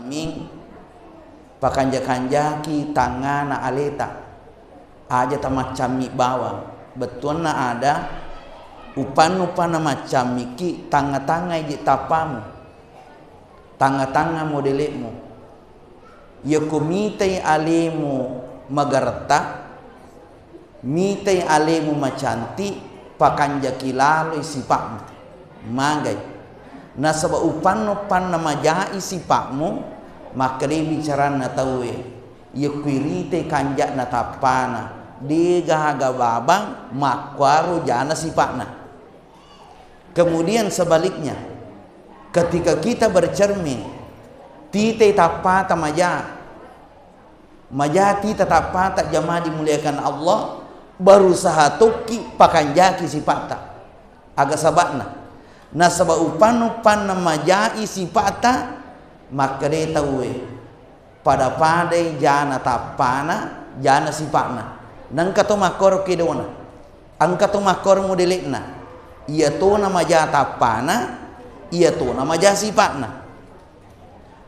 Ming pakanja-kanjaki tangana aleta aja ta macam mi bawang betul na ada upan-upana macam miki tanga-tanga je tapamu tanga-tanga modelemu ya kumitai alemu magarta mitai alemu macanti pakanjaki lalu sipakmu magai. Nah sebab upan nama jaha sipakmu maka dia bicara na tahu ya kuirite kanjak na tapana dia gahaga babang makwaru jana sipakna. Kemudian sebaliknya ketika kita bercermin tite tapata majah tita tapata jamaah dimuliakan Allah berusaha toki pakanjaki sipata agak sabakna. Nah sebab upan nama jai sipata maka dia tahu pada jana tapana jana sipatna nang kato makor kedona angkato makor modelekna ia to nama jana tapana ia to nama jana sipatna.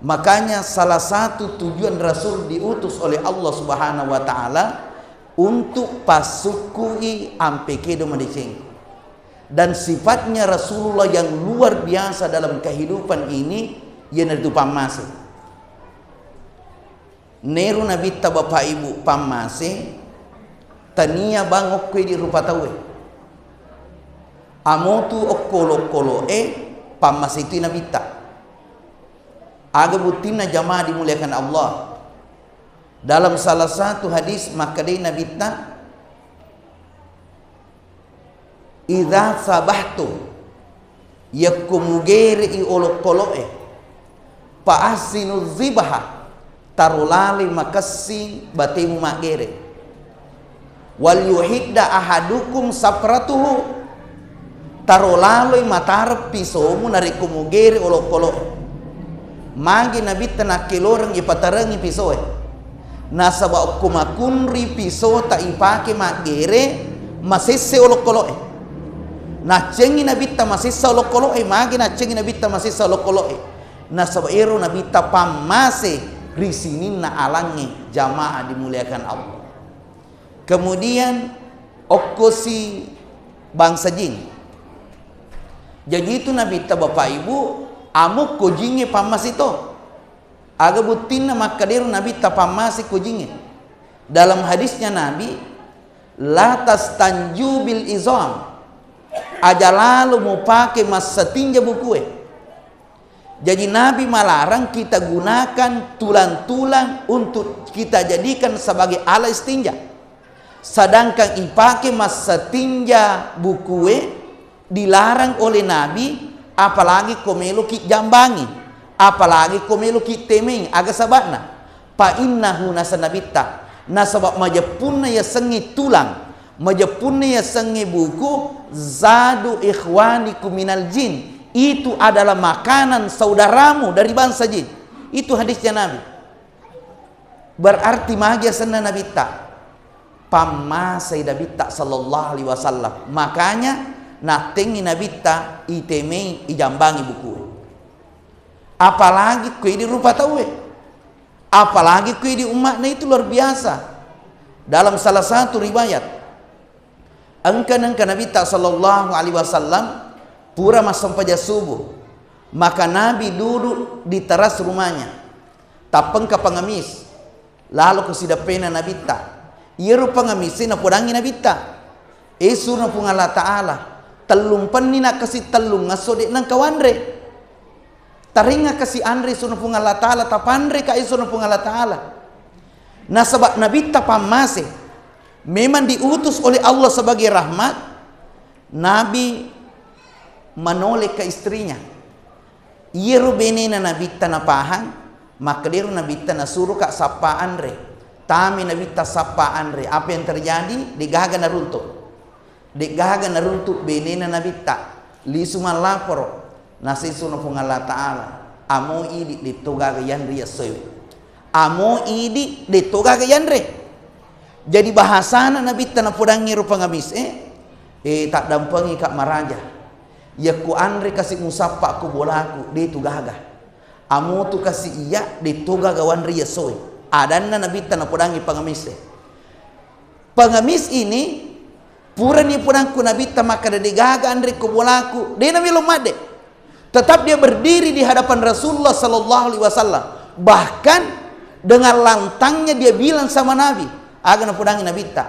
Makanya salah satu tujuan Rasul diutus oleh Allah Subhanahu wa taala untuk pasukui ampe kedo madiceng. Dan sifatnya Rasulullah yang luar biasa dalam kehidupan ini yang itu pamase neru nabi ta bapak ibu pamase tania bang okwe di rupa tawe amotu okolo pamase itu nabi ta aga butina jamaah dimuliakan Allah dalam salah satu hadis maka dia nabi ta idza sabahtu yakumugeri olok-koloke pa asinu zibaha tarulali makasi batemu magere wal yuhidda ahadukum sapratuhu tarulali matar pisomu narikumugeri olok-koloke magi nabi tanak kilorang ipatarangi pisoe nasaba kumakunri piso ta ipake magere masisse olok-koloke. Nah cengi nabi ta masih salokoloe magi na cengi nabi ta masih salokoloe na sabairo nabi ta pamase risinin na alangi jamaah dimuliakan Allah. Kemudian okosi bangsa jin jadi itu nabi ta bapak ibu amuk kojinge pamas itu aga butina maka dia nabi ta pamase kojinge dalam hadisnya nabi la tastanju bil izam aja lalu mau pakai masa tinja buku jadi nabi melarang kita gunakan tulang-tulang untuk kita jadikan sebagai alat istinja sedangkan ipake masa tinja buku dilarang oleh nabi apalagi komelo ki jambangi apalagi komelo ki temeng agak sabakna pa innahu nasanabita nasabab majapunna ya sengi tulang majapunna ya sengi buku zadu ikhwanikum minal jin itu adalah makanan saudaramu dari bangsa jin itu hadisnya nabi berarti magia senna nabi tak pamasai nabi tak sallallahu alaihi wasallam makanya natengi nabi tak iteme ijambangi buku apalagi kue di rupa tahu apalagi kue di umatnya itu luar biasa dalam salah satu riwayat angka Nabi sallallahu alaihi wasallam pura masam pada subuh maka Nabi duduk di teras rumahnya tapeng ke pengemis lalu kesidapena Nabi ta ieu pengemis na podangi Nabi ta esuna pun Allah taala telung penina kasih telung ngasode nang kawandre taringa kasih andre suna pun Allah taala tapandre ka esuna pun Allah taala na sebab Nabi ta pamase memang diutus oleh Allah sebagai rahmat. Nabi menoleh ke istrinya ieu benena nabi tanapahang maka dia nabi tanasuruh kak sapa andre tami nabi ta sapa andre apa yang terjadi digaga naruntuk benena nabi ta lisuman lapor nasi sunu Allah taala amo idi ditogaga yandri yasewe amo idi ditogaga yandre. Jadi bahasana nabi tanah podangi rupa ngabis tak dampangi kak maraja ya ku andre kasih musapa ku bolaku dia itu gagah Amu tu kasih iya dituga gawan ria soe. Adanna nabi tanah pudangi pengemis. Pengemis ini pura ni pudang ku nabi maka digaga andre kubulaku. Dia nabi lumade. Tetap dia berdiri di hadapan Rasulullah sallallahu alaihi wasallam. Bahkan dengan lantangnya dia bilang sama Nabi, "Aga na pudangi nabi ta.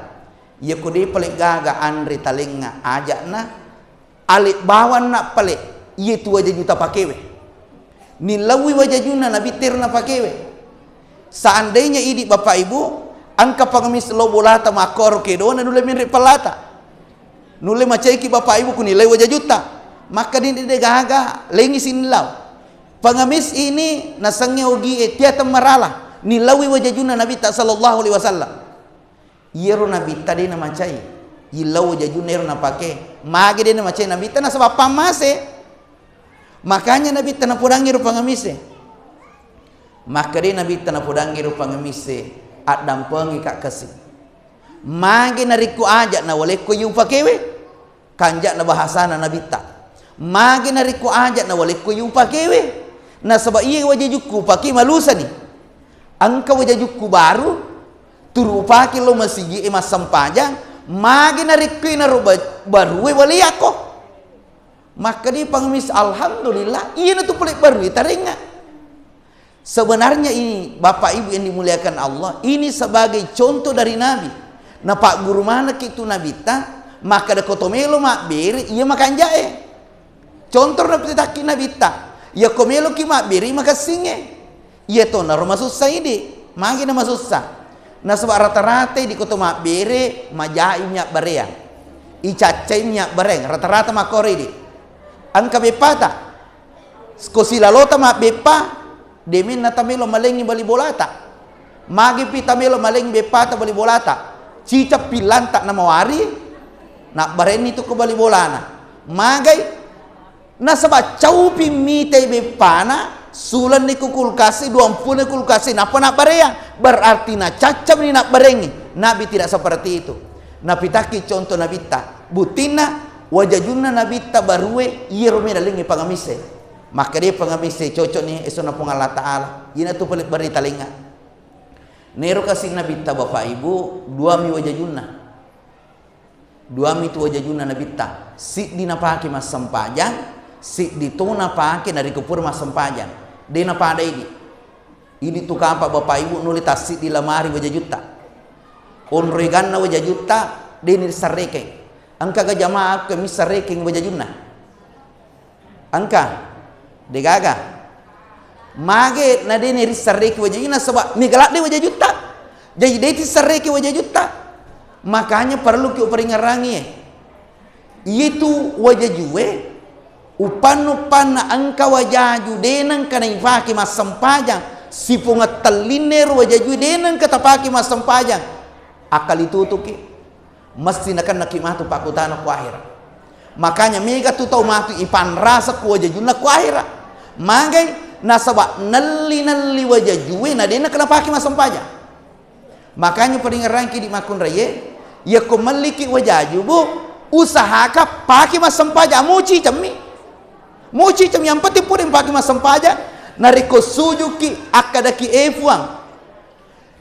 Ya ku dia pelik gaga andre talenga ajakna alik bawan nak pelik. Iya tu wajah juta pakewe. Ni lawi wajah juna nabi tirna pakewe. Seandainya ini bapak ibu angka pengemis lo bolata makor kedo na nule mirip pelata nule macai ki bapak ibu ku nilai wajah juta maka dia gaga lengi sinlau pengemis ini nasangnya ugi tiata maralah nilawi wajah juna nabi ta sallallahu alaihi wasallam yero nabi ta dia macai ilau wajah juna yero na pake mage dia macai nabi ta na sebab pamase makanya nabi ta na pudangi ru pengemis maka dia nabi ta na pudangi ru pengemis at dampengi kak kasih mage nariku ajak na wale ko yu pakewe kanjak na bahasa na nabi ta mage nariku ajak na wale ko yu pakewe na sebab iya wajah juku pake malusa ni angka wajah juku baru turu pake lo masigi emas sempajang mage nariku na baru wale ako maka dia pengemis alhamdulillah iya na tu pelik baru taringa. Sebenarnya ini bapak ibu yang dimuliakan Allah, ini sebagai contoh dari Nabi. Nah pak guru mana kitu Nabi ta, maka ada kotomelo mak beri, ia makan jae. Contoh dapat taki Nabi ta, ia komelo ki mak beri maka singe. Ia to naro masuk saidi, magi na masuk sa. Nah sebab rata-rata di koto mak beri, majai minyak bereang, icacai minyak bereng, rata-rata mak kore di. Angka bepata, skosilalota mak bepa. Demin na tamelo malengi bali bolata magi pi tamelo malengi bepata bali bolata cicap pilanta na mawari nak bareni tu ko bali bolana magai na saba caupi mite bepana sulan ni kulkasi 20 kulkasi napa nak bareang berarti na cacap ni nak barengi nabi tidak seperti itu nabi taki contoh nabi ta butina wajajuna nabi ta barue yero mena lengi pangamise maka dia pengemis cocok ni esona pun Allah Ta'ala ina tu pelik beri talinga nero kasih nabi ta bapak ibu dua mi wajah junna dua mi tu wajah junna nabi ta si dinapaki mas sempajang si dituna pake dari kupur mas sempajang dia napa ada ini tu kampak bapak ibu nulis tasik di lamari wajah juta onregan na wajah juta dia ni sareke angka ke jamaah ke misareke wajah junna angka degaga mage na dene risareki wajah ina sebab migalak de wajah juta jadi de tisareki wajah juta makanya perlu ki uperingarangi itu wajah juwe upan angka wajah ju denang kana ifaki mas sempajang si pungat teliner wajah ju denang katapaki mas sempajang akal itu tuki mesti nakan nakimatu pakutana ku akhirat makanya mega tu tau matu ipan rasa ku wajah junna ku akhirat magai nasabak nali wajah juwe na dena kena pakai mas sempajang makanya peringatan ki di makun raya ya ko maliki wajah jubu usahaka pakai mas sempajang muci cami yang penting pun pakai mas sempajang nariko sujuki akadaki efuang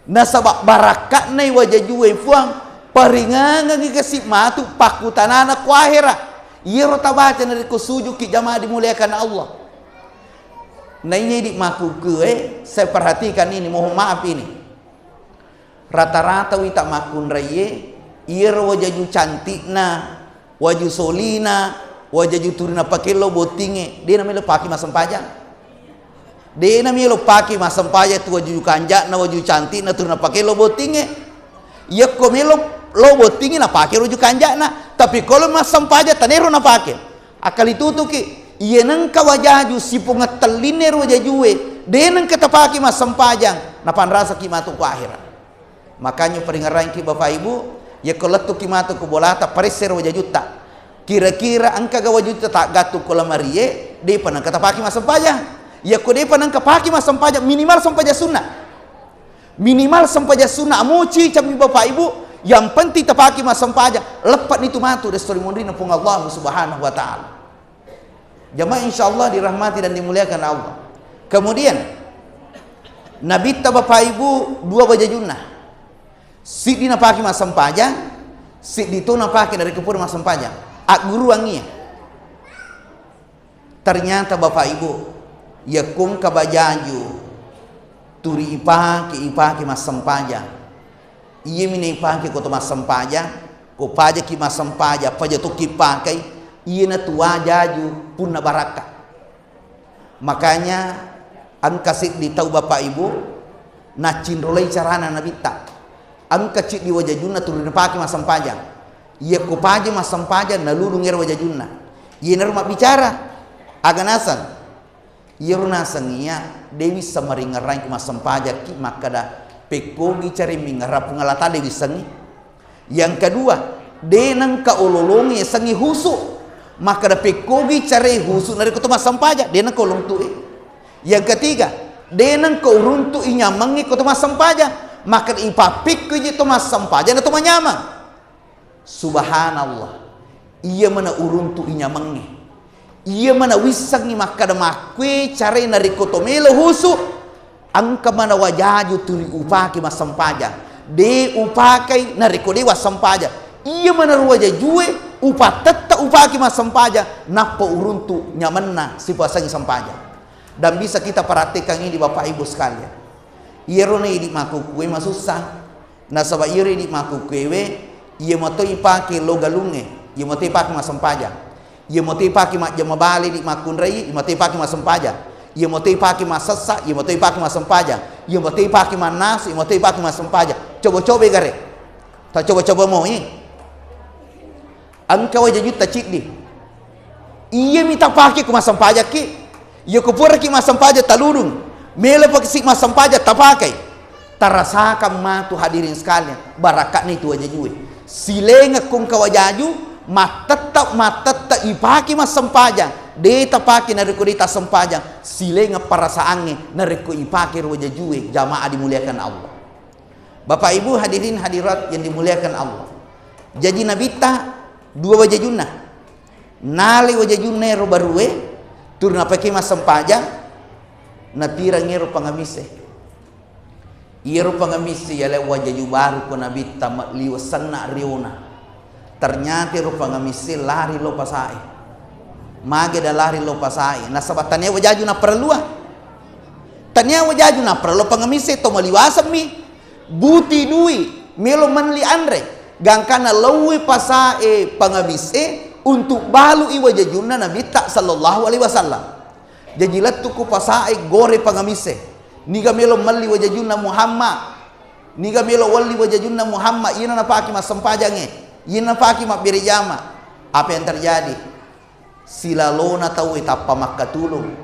nasabak barakat nai wajah juwe fuang peringangan ki kasih matu pakutanana ku akhirat iya rota baca nariko sujuki jamaah dimuliakan Allah. Nah ini di maku gue, saya perhatikan ini, mohon maaf ini. Rata-rata wita makun raya, iya wajah ju cantik na, wajah solina, wajah ju turina pakai lo botinge, dia namanya lo pakai masam pajang. Dia namanya lo pakai masam pajang tu wajah ju kanjak na wajah cantik na turina pakai lo botinge. Iya komelo lo botinge na pakai lo ju kanjak na, tapi kalau masam pajang tanero na pakai. Akal itu tuh ki. Iya nengka wajah ju si pungat teliner wajah juwe deneng ketapaki mas sempajang napan rasa kimatu ku akhirat makanya peringatan ki bapak ibu ya kalau tu kimatu ku bolata pareser wajah juta kira-kira angka ga wajah juta tak gatu ku lamarie de panang ketapaki mas sempajang ya ku de panang kapaki mas sempajang minimal sempajang sunnah muci cami bapak ibu yang penting tapaki mas sempajang lepat itu matu destori mondrina pun Allah subhanahu wa ta'ala. Jamaah insyaallah dirahmati dan dimuliakan Allah. Kemudian Nabi ta Bapak Ibu dua bajajuna. Si dina paki masam pajang, si ditona paki dari kepur masam pajang. Ak guru angia. Ternyata Bapak Ibu, yakum kabajaju turi ipaki masam pajang. Iya mine ipaki ko to masam pajang, ko paja ki masam pajang, paja to ki pakai, iya na tua jaju pun na baraka. Makanya ang kasih di tahu Bapak Ibu na cinrolai carana Nabi tak. Ang kacik di wajajuna turun paki masam pajang. Iya ko paja masam pajang na lulung er wajajuna. Iya na rumah bicara. Aganasan. Iya runasan iya dewi samaringaran ko masam pajang ki makada pekogi cari mingarap ngalata dewi sangi. Yang kedua, denang ka ololongi sangi husu. Makada pekogi cari husu dari kutu masam pajang denang ka olong tu'i. Yang ketiga, denang ka uruntu inyamangi kutu masam pajang. Maka ipapik ko ito masam pajang na tumanyamang. Subhanallah. Iya mana uruntu inyamangi. Iya mana wisang ni makada makwe cari nari kotomelo husu. Angka mana wajaju turi upaki masam pajang. De upakai nari kodewa sampaja. Iya mana ruwaja jue upatetta upaki masam pajang. Napa uruntu nyamanna si puasanya sampaja. Dan bisa kita perhatikan ini Bapak Ibu sekalian. Iyero ne di maku kue masusah. Nasaba iyero di maku kue iya moto ipaki logalunge. Iya moto ipaki masam pajang. Ia moto ipaki mak jama bali di makunrai, ia moto ipaki masam pajang. Ia moto ipaki masasa, ia moto ipaki masam pajang. Ia moto ipaki manas, ia moto ipaki masam pajang. Coba-coba gare. Tak coba-coba mau ini. Angka wajah juta cik di. Ia minta paki ku masam pajak ki. Ia kupura ki masam pajak talurung. Mele pakai sik masam pajak tak pakai. Tarasakan matu hadirin sekalian. Barakat ni tu wajah jue. Silenga kung kawajaju. Matata ipaki masam pajang. Deta paki nariku deta sempajang. Silenga perasaannya nariku ipaki wajah jue. Jamaah dimuliakan Allah. Bapak Ibu hadirin hadirat yang dimuliakan Allah. Jadi Nabi ta dua wajah junah. Nali wajah junah ro barue turna paki masam pajang. Natira ngero pangamise. Iro pangamise yale wajah baru ko Nabi ta liwasanna riuna. Ternyata ro pangamise lari lo pasai. Mage da lari lo pasai. Nasabatanya wajaju na perlua. Tanya wajaju na perlu pangamise to maliwasam mi. Buti dui melo manli andre. Gangkana lawi pasai pangamise untuk balu i wajajuna Nabi tak sallallahu alaihi wasallam. Jajilat tuku pasai gore pangamise. Niga melo manli wajajuna Muhammad. Niga melo wali wajajuna Muhammad. Ina napaki masam pajange. Ina paki mak birijama. Apa yang terjadi? Silalona tahu itapa makatulung.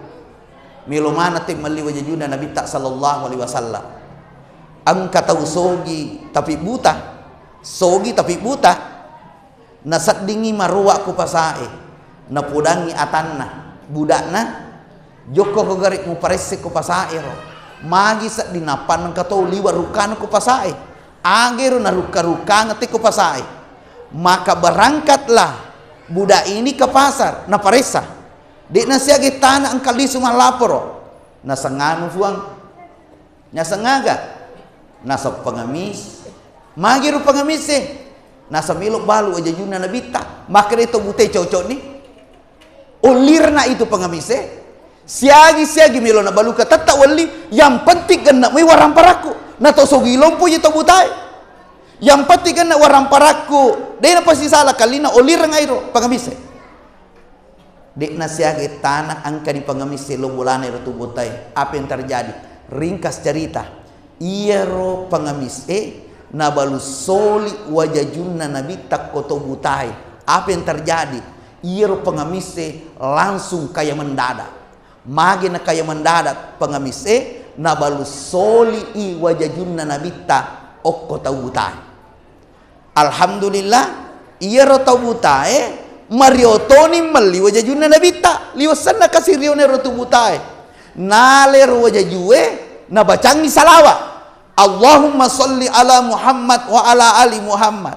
Melo mana te mali wajajuna Nabi tak sallallahu alaihi wasallam. Angka tahu sogi tapi buta. Sogi tapi buta. Nasat dingi maruak ku pasae. Napudangi atanna. Budakna joko kogarik mu paresse ku pasae ro. Magi sak dinapan katau liwa rukan ku pasae. Ageru na ruka-ruka ngati ku pasae. Maka berangkatlah budak ini ke pasar na paresa dek nasiagi tanah angkali sumah laporo nasanganu fuang nasangaga nasa pengamis magiru pengamis nasa milok balu aja juna nabita maka itu bute cocok ni ulirna itu pengamis siagi milo na baluka tata wali yang penting kena may warang paraku na to sogilong po ito butai. Yang penting kan warang paraku. Dia na pasti salah kali na olir ngairo pangamise. Dek nasiagi tanah angka di pangamise lo bulan iro tu butai. Apa yang terjadi? Ringkas cerita. Iya ro pangamise na balu soli wajajunna Nabi tak koto butai. Apa yang terjadi? Iya ro pangamise langsung kaya mendadak. Magi na kaya mendadak pangamise na balu soli i wajajunna Nabi tak okko tau butai. Alhamdulillah iya rota butae mariotoni mali wajajuna nabita liwasanna kasih rione rotu butae nale wajajue na bacangi salawat Allahumma sholli ala Muhammad wa ala ali Muhammad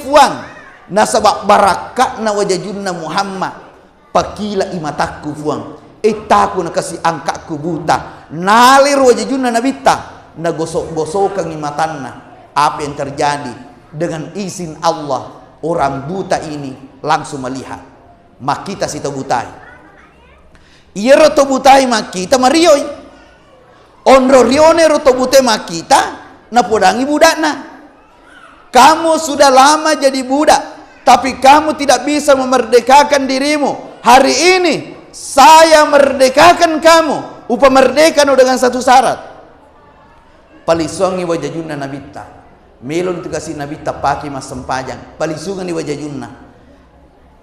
fuang nasabak barakat na wajajuna Muhammad pakila imataku fuang Itaku na kasi angkaku buta. Nalir wajajuna nabita. Nagosok-gosokang imatanna. Apa yang terjadi? Dengan izin Allah, orang buta ini langsung melihat. Makita si butai. Iya roto butai makita marioi. Onro rione roto butai makita. Napodangi budakna. Kamu sudah lama jadi budak, tapi kamu tidak bisa memerdekakan dirimu. Hari ini saya merdekakan kamu. Upah merdeka dengan satu syarat. Palisongi wajajunna nabita. Melon tu kasih nabita pakai mas sempajang. Palisungan di wajajunna.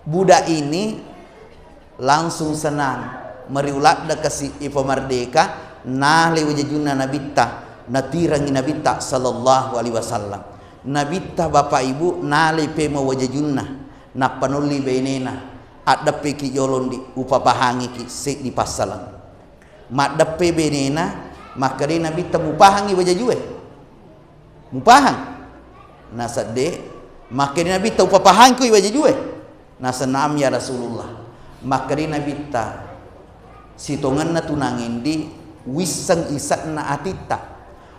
Budak ini langsung senang. Meriulat dah kasih upah merdeka. Nali wajajunna nabita. Natirangi nabita sallallahu alaihi wasallam. Nabita bapak ibu nali pema wajajunna. Napanuli benena. Ada peki yolon di upapahangi ki se di pasalang. Mak dape benena maka dia nabita mupahangi wajajue. Mupahang. Nasa de maka dia nabita upapahangi ku wajajue. Nasa naam ya Rasulullah. Maka dia nabita sitongan na tunangin di wisang isat na atita.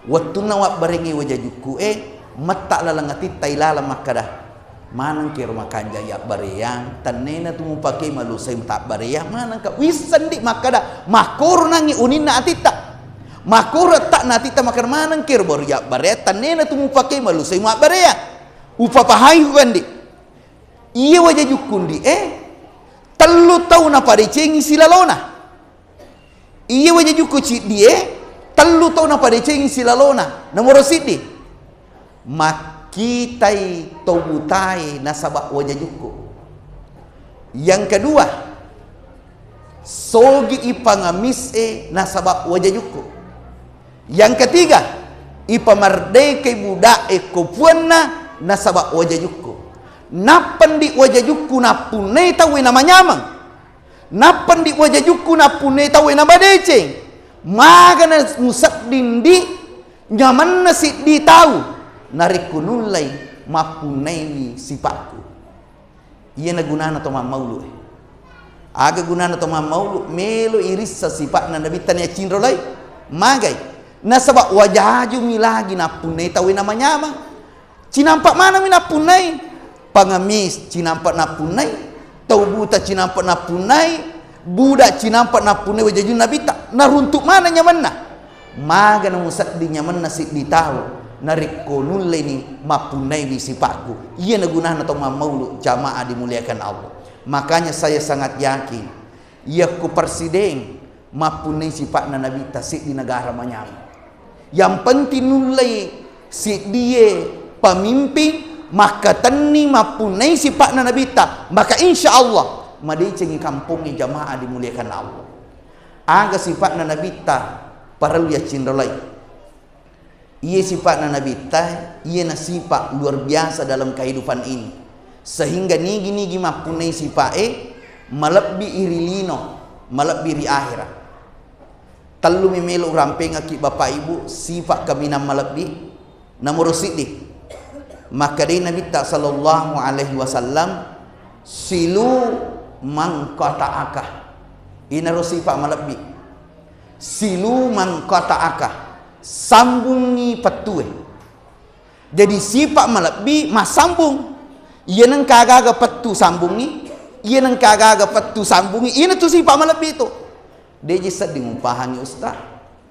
Waktu na wak barengi wajajuku mata lalang atita ilala makadah. Manang kira makan jaya bareyang tanena tu pakai malu saya tak bareyang manang ka wisan di makada makor nangi unin na atita makor tak na atita makan manang kira baru ya bareyang tanena tu pakai malu saya mak bareyang upa pahai kan di iya wajah jukun di telu tau na pada cengi silalona iya wajah jukun cik di telu tau na pada cengi silalona nomor sidi kitai tobutai nasabak wajajuku. Yang kedua, sogi ipangamis nasabak wajajuku. Yang ketiga, ipamardeke budak kopuana nasabak wajajuku. Napan di wajajuku napune tawe nama nyamang. Napan di wajajuku napune tawe nama deceng. Magana musab dindi nyaman nasi di tahu. Narikunulay mapunay sipaku. Iya na gunana to mamaulu. Aga gunana to mamaulu melo iris sa sipak na nabitan ya cinrolay magay. Nasabak wajaju milagi napunay tawi namanya mah. Cinampak mana minapunay? Pangamis cinampak napunay. Taubuta cinampak napunay. Budak cinampak napunay wajaju nabita. Naruntuk mana nyaman na? Maga na musat di nyaman na si ditahu. Narikkonul ini mapunai di sipaku. Ia nagunah atau mamaulu jamaah dimuliakan Allah. Makanya saya sangat yakin ia ku presiden mapunai sipak na nabita si di negara manyam. Yang penting nulai si dia pemimpin maka tani mapunai sipak na nabita maka insya Allah madicengi kampungnya jamaah dimuliakan Allah. Aga sipak na nabita para ya cindolai. Ia sifat nabita, ia sifat luar biasa dalam kehidupan ini. Sehingga nigi-nigi mapunai sifat malabbi irilino, malabbi ri akhirat. Talu memelu ramping aki bapak ibu sifat kami nam malabbi namuro sidi. Maka dia Nabi sallallahu alaihi wasallam silu man qata'aka. Ina sifat malabbi. Silu man qata'aka. Sambungi petue. Jadi sifat malabbi mas sambung. Ia nang kagaga petu sambungi. Ia nang kagaga petu sambungi. Ini tu sifat malabbi itu. Dia jisa dimupahangi ustaz.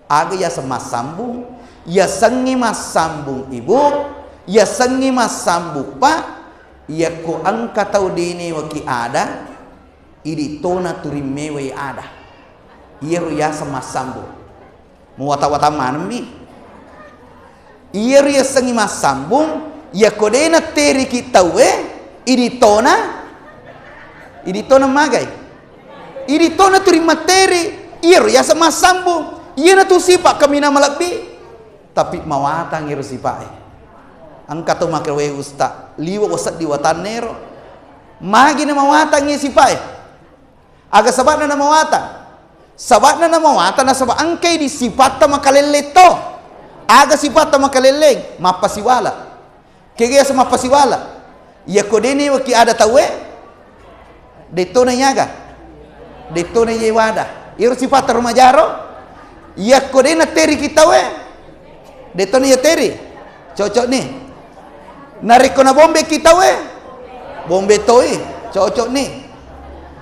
Aga ya semas sambung. Ya sengi mas sambung ibu. Ya sengi mas sambung pak. Ya ko angka tau dini waki ada. Idi tona turimewe ada. Ia ya semas sambung. Muwata-wata manmi iya ria sengi mas sambung ya kodena teri kita iditona magai iditona turi materi iya ria sama sambung iya na tu sipak kami na malabbi tapi mawata ngiru sipak angka to makerwe usta liwa wasat di watanero magi na mawata ngi sipak aga sabat na mawata sabat na mawata na sabak angkay di sifat makalele to aga sifat makalele mapasiwala kaya sa mapasiwala ya kodeni waki ada tawe dito na yaga dito na yewada Iro sifat rumajaro. Ya kode na teri kita we. Deton ya teri. Cocok nih. Nariko na bombe kita we. Bombe toi. Cocok nih.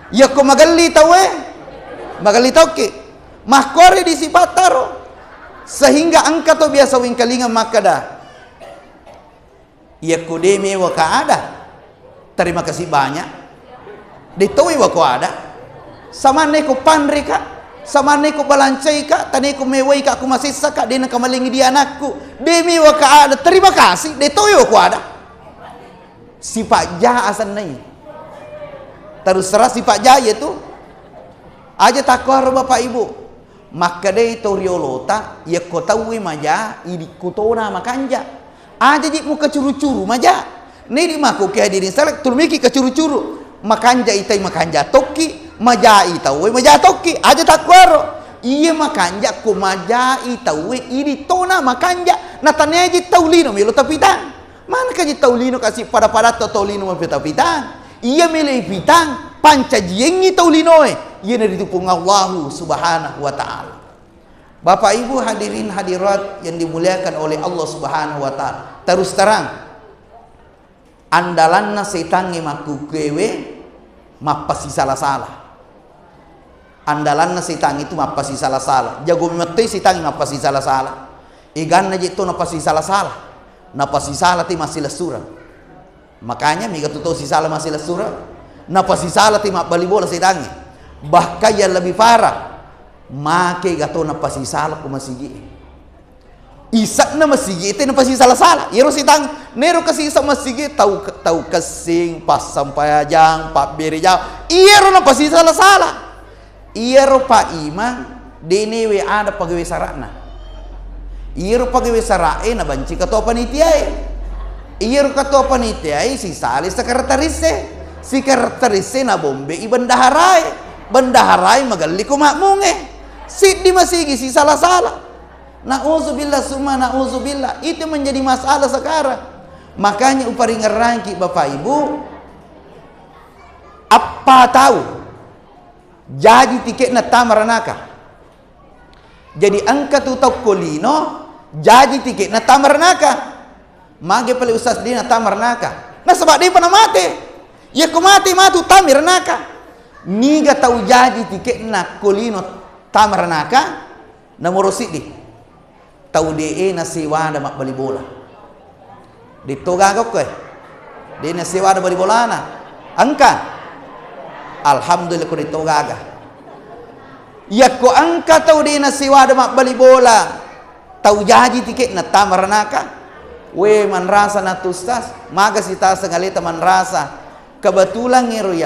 Ya ko magali tawe. Magali tauke. Mahkore di sifat taro. Sehingga angka to biasa wingkalinga makada. Ya kode me wa kaada. Terima kasih banyak. Ditoi wa ko ada. Samane ko panre ka. Samane ko balancai ka. Tane ko mewai ka. Aku masih saka. Dia nak kamalingi dia anakku. Demi wa kaada. Terima kasih. Ditoi wa ko ada. Sifat jahat asan nai. Terus terang sifat jaya tu aja takwa bapak ibu. Maka dia itu riolota ya kota we maja idi kutona makanja. Aja jik muka curu-curu maja. Ni di maku ke hadirin selek turmiki ke curu-curu. Makanja itai makanja toki, maja itau we maja toki. Aja takwa ro. Iya makanja ko maja itau we idi tona makanja. Natanya aja taulino melo tapitan. Mana kaji taulino kasih pada to taulino mapita-pitan. Ia milih pitang panca jiengi taulinoe. Ia dari tupung Allah subhanahu wa ta'ala. Bapak ibu hadirin hadirat yang dimuliakan oleh Allah subhanahu wa ta'ala. Terus terang. Andalanna setange maku kewe. Mapasi salah-salah. Andalanna setang itu mapasi salah-salah. Jago mete setange mapasi salah-salah. Igan na jito napasi salah-salah. Napasi salah ti masih lesuran. Makanya miga tuto si salah masih lesura. Napa si salah ti bali bola setangi. Bahkan yang lebih parah. Make gato napa si salah ku masigi. Isak na masigi itu napa si salah. Iro setang nero kasih sa masigi tau kasing pas sampai ajang pak berijau. Iro napa si salah. Iro pa imang denewe ada pagawe sarana. Iro pagawe sarae na banci kato panitiae. Iya kato panitia si salis sekretarise si karakterise na bombe i bendaharai magali ko makmunge si di masigi si salah-salah na'udzubillah summa na'udzubillah. Itu menjadi masalah sekarang. Makanya upari ngerangki bapak ibu apa tahu jadi tiket na tamaranaka jadi angka tu kolino jadi tiket na tamaranaka. Mage pala ustaz dina tamar naka. Na sebab dia pernah mati. Ya ko mati tamir naka. Niga tau jadi tiket na kolino tamar naka. Na morosit di. Tau de na sewa da mak bali bola. Dito gagok ko. De na sewa da bali bola na. Angka. Alhamdulillah ko dito gaga. Ya ko angka tau de na sewa da mak bali bola. Tau jadi tiket na tamar naka. We man rasa na tustas maga si tasa ngalita man rasa kebetulan ngero ya